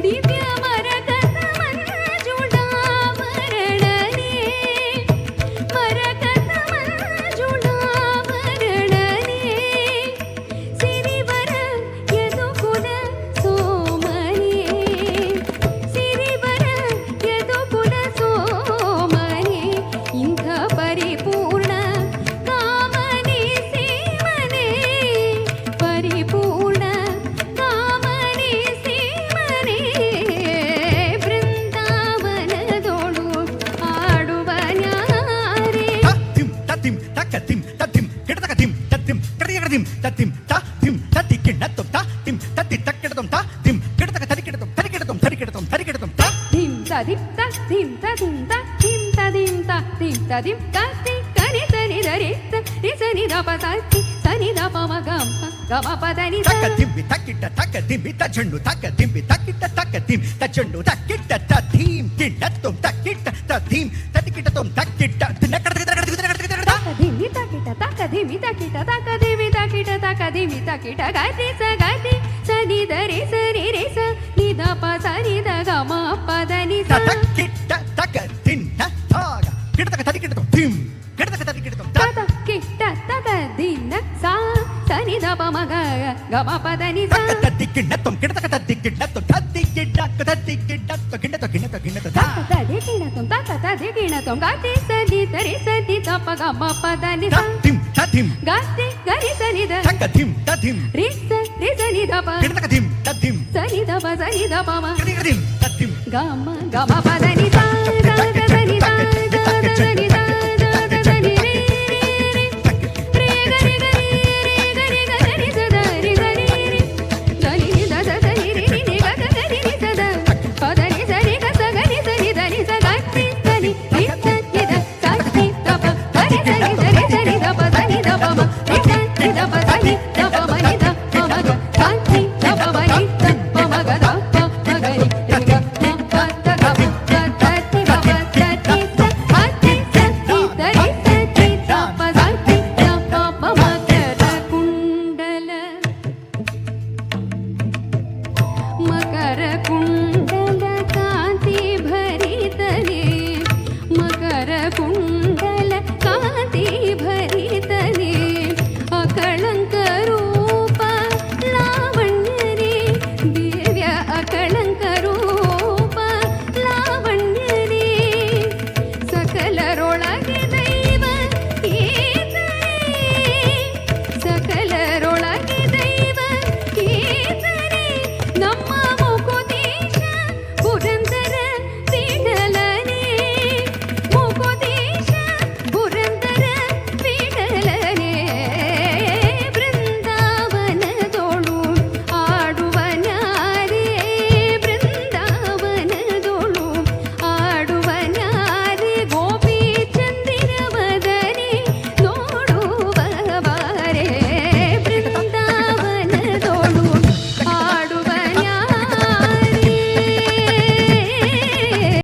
ದಿವ್ಯ ಮರಕತ ಮಂಜುಳಾಭರಣನೇ ಮರಕತ ಮಂಜುಳಾಭರಣನೇ ಸಿರಿವರ ಯದುಕುಲ ಸೋಮನೇ ಸಿರಿವರ ಯದುಕುಲ ಸೋಮನೇ ಇಂಥ ಪರಿಪೂರ್ಣ ಕಾಮನೆ ಸೇವನೆ ಪರಿಪೂರ್ಣ ಕಾಮನೆ ಸೇವನೆ ಬೃಂದಾವನದೋಳು ಆಡುವ ನ್ಯಾರೆ ತಿಂ ತತ್ತಿಂ ತಕ್ಕತ್ತಿಂ ತತ್ತಿಂ ಕಿಡತಕತಿಂ ತತ್ತಿಂ ಕಡಿಯಗದಿಂ ತತ್ತಿಂ ತತ್ತಿಂ ತತ್ತಿ ಕಿಡತ್ತಂ ತತ್ತಿಂ ತತ್ತಿ ತಕ್ಕಿಡತಂ ತತ್ತಿಂ ಕಿಡತಕ ತರಿಕಿಡತಂ ತರಿಕಿಡತಂ ತರಿಕಿಡತಂ ತರಿಕಿಡತಂ ತ ಧಿಂ ತದಿಂ ತದಿಂ ತದಿಂ ತದಿಂ ತದಿಂ ತದಿಂ ತದಿಂ ತದಿ ಕನಿ ಸನಿ ದರಿತ ರಿ ಸನಿ ದ ಪ ತದಿ ಸನಿ ದ ಪ ಮ ಗ ಮ ಪ ದ ನಿ ಸ ತಕ್ಕದಿಂಬಿ ತಕ್ಕಿಟ್ಟ ತಕ್ಕದಿಂಬಿ ತಚಂಡು ತಕ್ಕದಿಂಬಿ ತಕ್ಕಿಟ್ಟ ತಕ್ಕದಿಂ ತಚಂಡು ತಕ್ಕಿಟ್ಟ ತದ್ದೀಂ ಕಿಡತ್ತಂ ತಕ್ಕಿಟ್ಟ ತದ್ದೀಂ ತತ್ತಿಕಿಡತಂ ತಕ್ಕಿಟ್ಟ ತಕದಿಮಿ ತಕಿಟ ತಕದಿಮಿ ತಕಿಟ ತಕದಿಮಿ ತಕಿಟ ತಕದಿಮಿ ತಕಿಟ ಗದಿ ಸ ಗದಿ ಸನಿ ದ ರಿ ಸರಿ ರಿ ಸ ನಿ ದ ಪ ಸನಿ ದ ಗ ಮ ಪ ದ ನಿ ಸ ತಕ್ಕಿಟ್ಟ ತಕ್ಕದಿನ್ನ ತಾಗ ಕಿಡತಕ ತರಿಕಿಡತಂ ದಿಂ ಕಿಡತಕ ತರಿಕಿಡತಂ ತಕಿಟ ತಕದಿನ ಸ ಸನಿ ದ ಪ ಮ ಗ ಗ ಮ ಪ ದ ನಿ ಸ ತತ್ತಿಕಿಡತಂ ಕಿಡತಕ ತತ್ತಿಕಿಡತಂ ತತ್ತಿಕಿಡಕ ತತ್ತಿಕಿಡಕ ಕಿಡತ ಕಿಡತ ಕಿಡತ ತದಿ ಕಿಣತಂ ತದಿ ಕಿಣತಂ ಗದಿ ಸನಿ ದ ರಿ ಸನಿ ದ ಪ ಗ ಮ ಪ ದ ನಿ ಸ ತತ್ತಿಂ ತತ್ತಿಂ ಗದಿ ಗರಿ ಸನಿ ದ ತಕ್ಕದಿಂ ತತ್ತಿಂ ರಿ ಸನಿ ದ ಪ ಕಿಡತಕದಿಂ ತತ್ತಿಂ ಸನಿ ದ ಪ ಮ ಕಿಡತಕದಿಂ ತತ್ತಿಂ ಗ ಮ ಪ ದ ನಿ ಸ